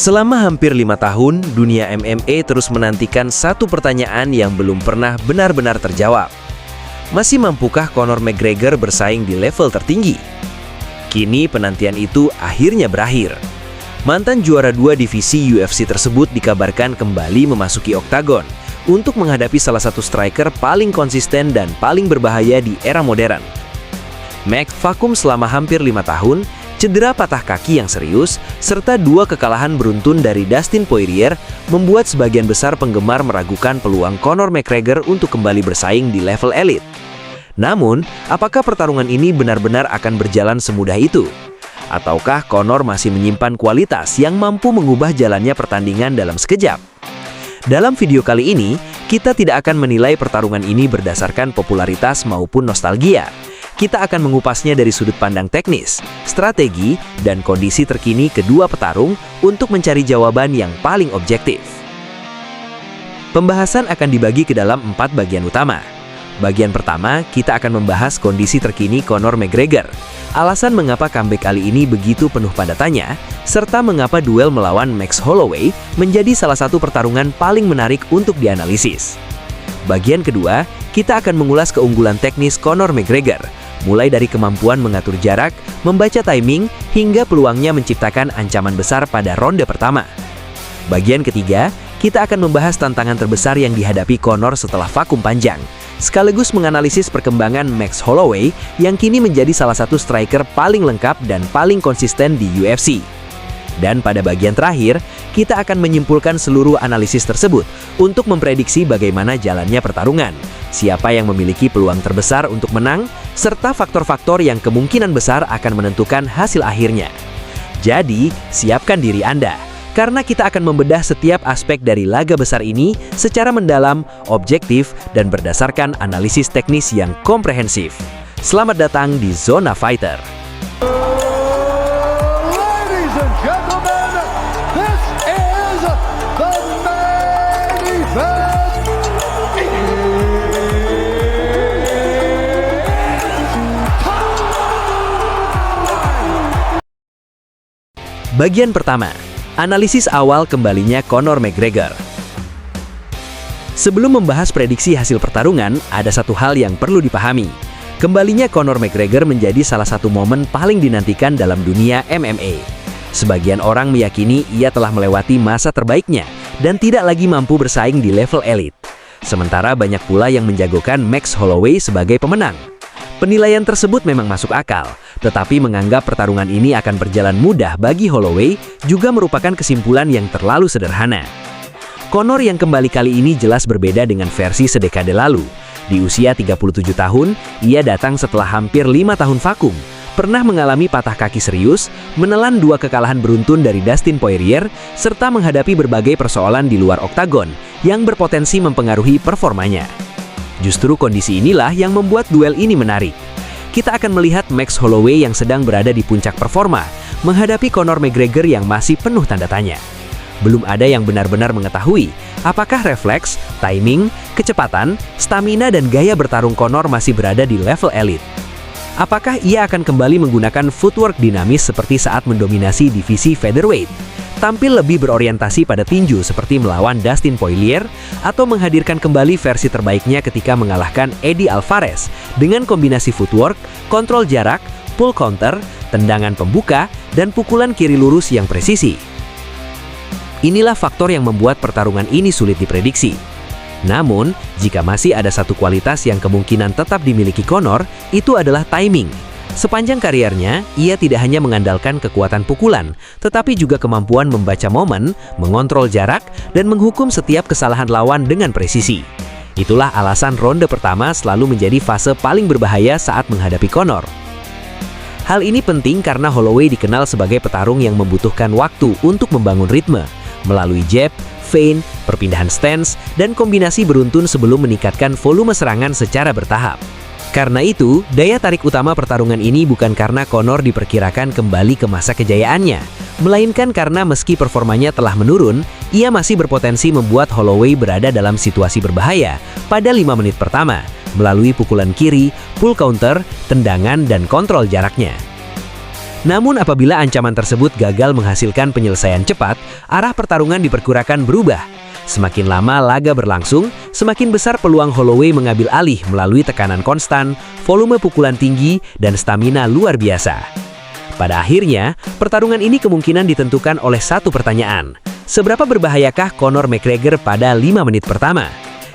Selama hampir 5 tahun, dunia MMA terus menantikan satu pertanyaan yang belum pernah benar-benar terjawab. Masih mampukah Conor McGregor bersaing di level tertinggi? Kini penantian itu akhirnya berakhir. Mantan juara 2 divisi UFC tersebut dikabarkan kembali memasuki oktagon untuk menghadapi salah satu striker paling konsisten dan paling berbahaya di era modern. Max vakum selama hampir 5 tahun, cedera patah kaki yang serius, serta 2 kekalahan beruntun dari Dustin Poirier membuat sebagian besar penggemar meragukan peluang Conor McGregor untuk kembali bersaing di level elit. Namun, apakah pertarungan ini benar-benar akan berjalan semudah itu? Ataukah Conor masih menyimpan kualitas yang mampu mengubah jalannya pertandingan dalam sekejap? Dalam video kali ini, kita tidak akan menilai pertarungan ini berdasarkan popularitas maupun nostalgia. Kita akan mengupasnya dari sudut pandang teknis, strategi, dan kondisi terkini kedua petarung untuk mencari jawaban yang paling objektif. Pembahasan akan dibagi ke dalam 4 bagian utama. Bagian pertama, kita akan membahas kondisi terkini Conor McGregor, alasan mengapa comeback kali ini begitu penuh tanda tanya, serta mengapa duel melawan Max Holloway menjadi salah satu pertarungan paling menarik untuk dianalisis. Bagian kedua, kita akan mengulas keunggulan teknis Conor McGregor, mulai dari kemampuan mengatur jarak, membaca timing, hingga peluangnya menciptakan ancaman besar pada ronde pertama. Bagian ketiga, kita akan membahas tantangan terbesar yang dihadapi Conor setelah vakum panjang, sekaligus menganalisis perkembangan Max Holloway yang kini menjadi salah satu striker paling lengkap dan paling konsisten di UFC. Dan pada bagian terakhir, kita akan menyimpulkan seluruh analisis tersebut untuk memprediksi bagaimana jalannya pertarungan, siapa yang memiliki peluang terbesar untuk menang, serta faktor-faktor yang kemungkinan besar akan menentukan hasil akhirnya. Jadi, siapkan diri Anda, karena kita akan membedah setiap aspek dari laga besar ini secara mendalam, objektif, dan berdasarkan analisis teknis yang komprehensif. Selamat datang di Zona Fighter. Bagian pertama, analisis awal kembalinya Conor McGregor. Sebelum membahas prediksi hasil pertarungan, ada satu hal yang perlu dipahami. Kembalinya Conor McGregor menjadi salah satu momen paling dinantikan dalam dunia MMA. Sebagian orang meyakini ia telah melewati masa terbaiknya dan tidak lagi mampu bersaing di level elit. Sementara banyak pula yang menjagokan Max Holloway sebagai pemenang. Penilaian tersebut memang masuk akal, tetapi menganggap pertarungan ini akan berjalan mudah bagi Holloway juga merupakan kesimpulan yang terlalu sederhana. Conor yang kembali kali ini jelas berbeda dengan versi sedekade lalu. Di usia 37 tahun, ia datang setelah hampir 5 tahun vakum, pernah mengalami patah kaki serius, menelan 2 kekalahan beruntun dari Dustin Poirier, serta menghadapi berbagai persoalan di luar oktagon yang berpotensi mempengaruhi performanya. Justru kondisi inilah yang membuat duel ini menarik. Kita akan melihat Max Holloway yang sedang berada di puncak performa, menghadapi Conor McGregor yang masih penuh tanda tanya. Belum ada yang benar-benar mengetahui apakah refleks, timing, kecepatan, stamina, dan gaya bertarung Conor masih berada di level elit. Apakah ia akan kembali menggunakan footwork dinamis seperti saat mendominasi divisi featherweight, tampil lebih berorientasi pada tinju seperti melawan Dustin Poirier, atau menghadirkan kembali versi terbaiknya ketika mengalahkan Eddie Alvarez dengan kombinasi footwork, kontrol jarak, pull counter, tendangan pembuka, dan pukulan kiri lurus yang presisi. Inilah faktor yang membuat pertarungan ini sulit diprediksi. Namun, jika masih ada satu kualitas yang kemungkinan tetap dimiliki Conor, itu adalah timing. Sepanjang kariernya, ia tidak hanya mengandalkan kekuatan pukulan, tetapi juga kemampuan membaca momen, mengontrol jarak, dan menghukum setiap kesalahan lawan dengan presisi. Itulah alasan ronde pertama selalu menjadi fase paling berbahaya saat menghadapi Conor. Hal ini penting karena Holloway dikenal sebagai petarung yang membutuhkan waktu untuk membangun ritme, melalui jab, feint, perpindahan stance, dan kombinasi beruntun sebelum meningkatkan volume serangan secara bertahap. Karena itu, daya tarik utama pertarungan ini bukan karena Conor diperkirakan kembali ke masa kejayaannya, melainkan karena meski performanya telah menurun, ia masih berpotensi membuat Holloway berada dalam situasi berbahaya pada 5 menit pertama, melalui pukulan kiri, pull counter, tendangan, dan kontrol jaraknya. Namun apabila ancaman tersebut gagal menghasilkan penyelesaian cepat, arah pertarungan diperkirakan berubah. Semakin lama laga berlangsung, semakin besar peluang Holloway mengambil alih melalui tekanan konstan, volume pukulan tinggi, dan stamina luar biasa. Pada akhirnya, pertarungan ini kemungkinan ditentukan oleh satu pertanyaan. Seberapa berbahayakah Conor McGregor pada 5 menit pertama?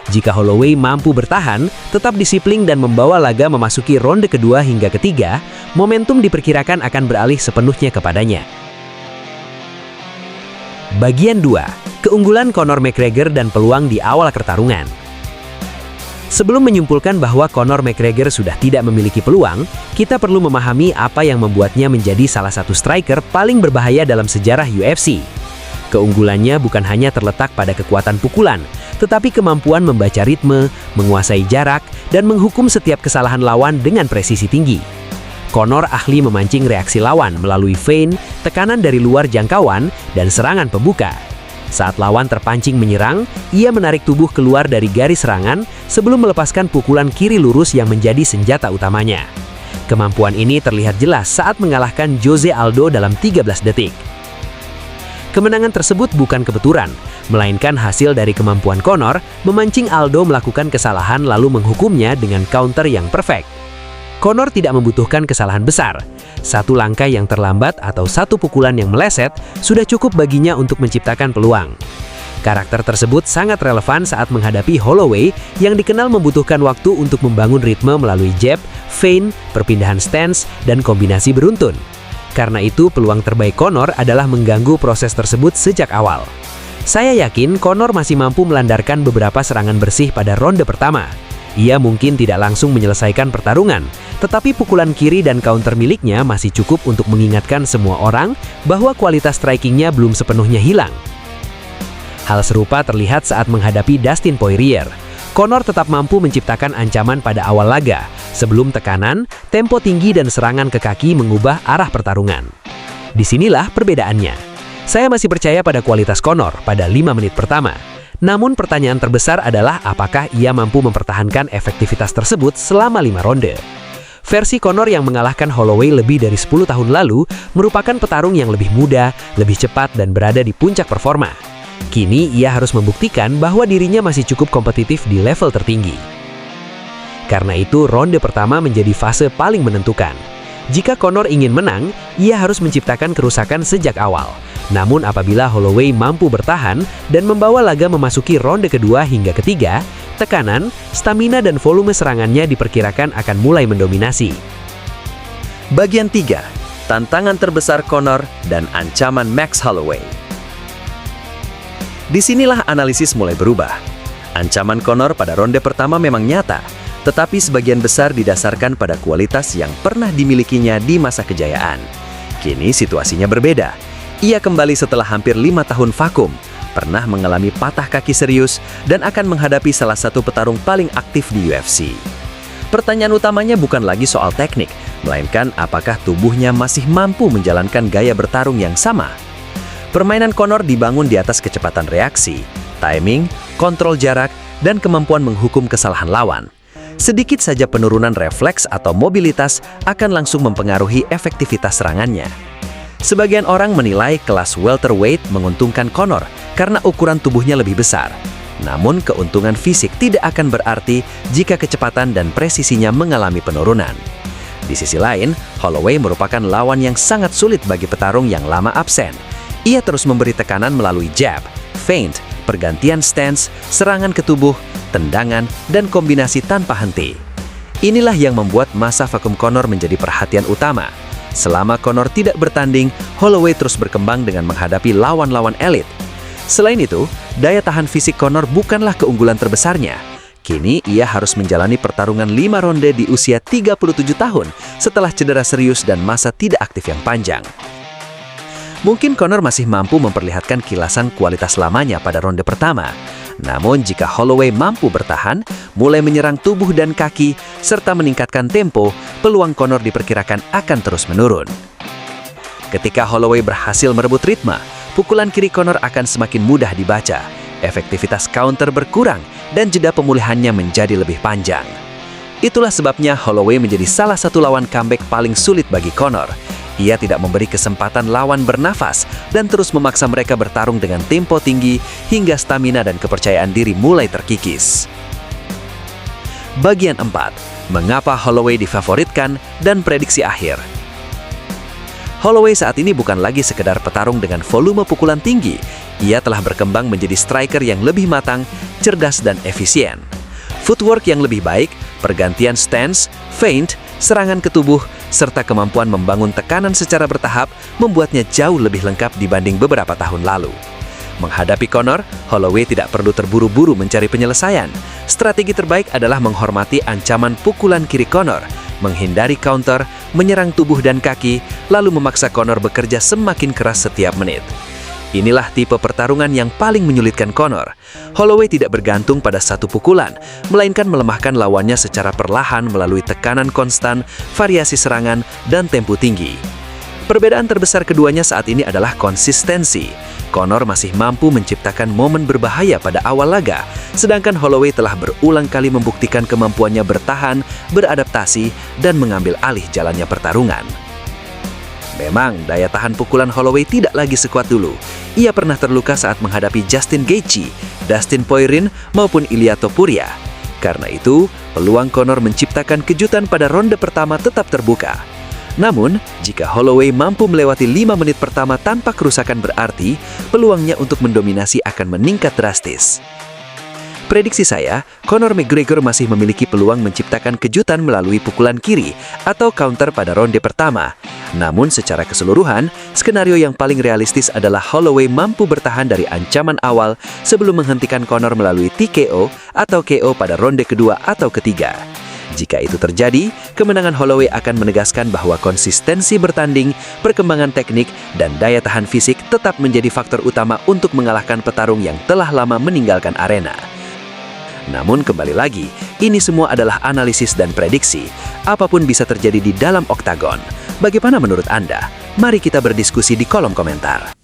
Jika Holloway mampu bertahan, tetap disiplin dan membawa laga memasuki ronde kedua hingga ketiga, momentum diperkirakan akan beralih sepenuhnya kepadanya. Bagian 2. Keunggulan Conor McGregor dan peluang di awal pertarungan. Sebelum menyimpulkan bahwa Conor McGregor sudah tidak memiliki peluang, kita perlu memahami apa yang membuatnya menjadi salah satu striker paling berbahaya dalam sejarah UFC. Keunggulannya bukan hanya terletak pada kekuatan pukulan, tetapi kemampuan membaca ritme, menguasai jarak, dan menghukum setiap kesalahan lawan dengan presisi tinggi. Conor ahli memancing reaksi lawan melalui feint, tekanan dari luar jangkauan, dan serangan pembuka. Saat lawan terpancing menyerang, ia menarik tubuh keluar dari garis serangan sebelum melepaskan pukulan kiri lurus yang menjadi senjata utamanya. Kemampuan ini terlihat jelas saat mengalahkan Jose Aldo dalam 13 detik. Kemenangan tersebut bukan kebetulan, melainkan hasil dari kemampuan Conor memancing Aldo melakukan kesalahan lalu menghukumnya dengan counter yang perfect. Conor tidak membutuhkan kesalahan besar. Satu langkah yang terlambat atau satu pukulan yang meleset sudah cukup baginya untuk menciptakan peluang. Karakter tersebut sangat relevan saat menghadapi Holloway yang dikenal membutuhkan waktu untuk membangun ritme melalui jab, feint, perpindahan stance, dan kombinasi beruntun. Karena itu, peluang terbaik Conor adalah mengganggu proses tersebut sejak awal. Saya yakin Conor masih mampu melandarkan beberapa serangan bersih pada ronde pertama. Ia mungkin tidak langsung menyelesaikan pertarungan, tetapi pukulan kiri dan counter miliknya masih cukup untuk mengingatkan semua orang bahwa kualitas strikingnya belum sepenuhnya hilang. Hal serupa terlihat saat menghadapi Dustin Poirier. Conor tetap mampu menciptakan ancaman pada awal laga, sebelum tekanan, tempo tinggi dan serangan ke kaki mengubah arah pertarungan. Disinilah perbedaannya. Saya masih percaya pada kualitas Conor pada 5 menit pertama. Namun pertanyaan terbesar adalah apakah ia mampu mempertahankan efektivitas tersebut selama 5 ronde. Versi Conor yang mengalahkan Holloway lebih dari 10 tahun lalu merupakan petarung yang lebih muda, lebih cepat dan berada di puncak performa. Kini ia harus membuktikan bahwa dirinya masih cukup kompetitif di level tertinggi. Karena itu ronde pertama menjadi fase paling menentukan. Jika Conor ingin menang, ia harus menciptakan kerusakan sejak awal. Namun apabila Holloway mampu bertahan dan membawa laga memasuki ronde kedua hingga ketiga, tekanan, stamina dan volume serangannya diperkirakan akan mulai mendominasi. Bagian 3. Tantangan terbesar Conor dan ancaman Max Holloway. Disinilah analisis mulai berubah. Ancaman Conor pada ronde pertama memang nyata, tetapi sebagian besar didasarkan pada kualitas yang pernah dimilikinya di masa kejayaan. Kini situasinya berbeda. Ia kembali setelah hampir 5 tahun vakum, pernah mengalami patah kaki serius, dan akan menghadapi salah satu petarung paling aktif di UFC. Pertanyaan utamanya bukan lagi soal teknik, melainkan apakah tubuhnya masih mampu menjalankan gaya bertarung yang sama. Permainan Conor dibangun di atas kecepatan reaksi, timing, kontrol jarak, dan kemampuan menghukum kesalahan lawan. Sedikit saja penurunan refleks atau mobilitas akan langsung mempengaruhi efektivitas serangannya. Sebagian orang menilai kelas welterweight menguntungkan Conor karena ukuran tubuhnya lebih besar. Namun keuntungan fisik tidak akan berarti jika kecepatan dan presisinya mengalami penurunan. Di sisi lain, Holloway merupakan lawan yang sangat sulit bagi petarung yang lama absen. Ia terus memberi tekanan melalui jab, feint, pergantian stance, serangan ke tubuh, tendangan, dan kombinasi tanpa henti. Inilah yang membuat masa vakum Conor menjadi perhatian utama. Selama Conor tidak bertanding, Holloway terus berkembang dengan menghadapi lawan-lawan elit. Selain itu, daya tahan fisik Conor bukanlah keunggulan terbesarnya. Kini ia harus menjalani pertarungan 5 ronde di usia 37 tahun setelah cedera serius dan masa tidak aktif yang panjang. Mungkin Conor masih mampu memperlihatkan kilasan kualitas lamanya pada ronde pertama. Namun jika Holloway mampu bertahan, mulai menyerang tubuh dan kaki, serta meningkatkan tempo, peluang Conor diperkirakan akan terus menurun. Ketika Holloway berhasil merebut ritme, pukulan kiri Conor akan semakin mudah dibaca, efektivitas counter berkurang, dan jeda pemulihannya menjadi lebih panjang. Itulah sebabnya Holloway menjadi salah satu lawan comeback paling sulit bagi Conor. Ia tidak memberi kesempatan lawan bernafas dan terus memaksa mereka bertarung dengan tempo tinggi hingga stamina dan kepercayaan diri mulai terkikis. Bagian 4. Mengapa Holloway difavoritkan dan prediksi akhir. Holloway saat ini bukan lagi sekedar petarung dengan volume pukulan tinggi. Ia telah berkembang menjadi striker yang lebih matang, cerdas dan efisien. Footwork yang lebih baik, pergantian stance, feint, serangan ke tubuh, serta kemampuan membangun tekanan secara bertahap membuatnya jauh lebih lengkap dibanding beberapa tahun lalu. Menghadapi Conor, Holloway tidak perlu terburu-buru mencari penyelesaian. Strategi terbaik adalah menghormati ancaman pukulan kiri Conor, menghindari counter, menyerang tubuh dan kaki, lalu memaksa Conor bekerja semakin keras setiap menit. Inilah tipe pertarungan yang paling menyulitkan Conor. Holloway tidak bergantung pada satu pukulan, melainkan melemahkan lawannya secara perlahan melalui tekanan konstan, variasi serangan, dan tempo tinggi. Perbedaan terbesar keduanya saat ini adalah konsistensi. Conor masih mampu menciptakan momen berbahaya pada awal laga, sedangkan Holloway telah berulang kali membuktikan kemampuannya bertahan, beradaptasi, dan mengambil alih jalannya pertarungan. Memang, daya tahan pukulan Holloway tidak lagi sekuat dulu. Ia pernah terluka saat menghadapi Justin Gaethje, Dustin Poirier, maupun Ilia Topuria. Karena itu, peluang Conor menciptakan kejutan pada ronde pertama tetap terbuka. Namun, jika Holloway mampu melewati 5 menit pertama tanpa kerusakan berarti, peluangnya untuk mendominasi akan meningkat drastis. Prediksi saya, Conor McGregor masih memiliki peluang menciptakan kejutan melalui pukulan kiri atau counter pada ronde pertama. Namun secara keseluruhan, skenario yang paling realistis adalah Holloway mampu bertahan dari ancaman awal sebelum menghentikan Conor melalui TKO atau KO pada ronde kedua atau ketiga. Jika itu terjadi, kemenangan Holloway akan menegaskan bahwa konsistensi bertanding, perkembangan teknik, dan daya tahan fisik tetap menjadi faktor utama untuk mengalahkan petarung yang telah lama meninggalkan arena. Namun kembali lagi, ini semua adalah analisis dan prediksi. Apapun bisa terjadi di dalam oktagon. Bagaimana menurut Anda? Mari kita berdiskusi di kolom komentar.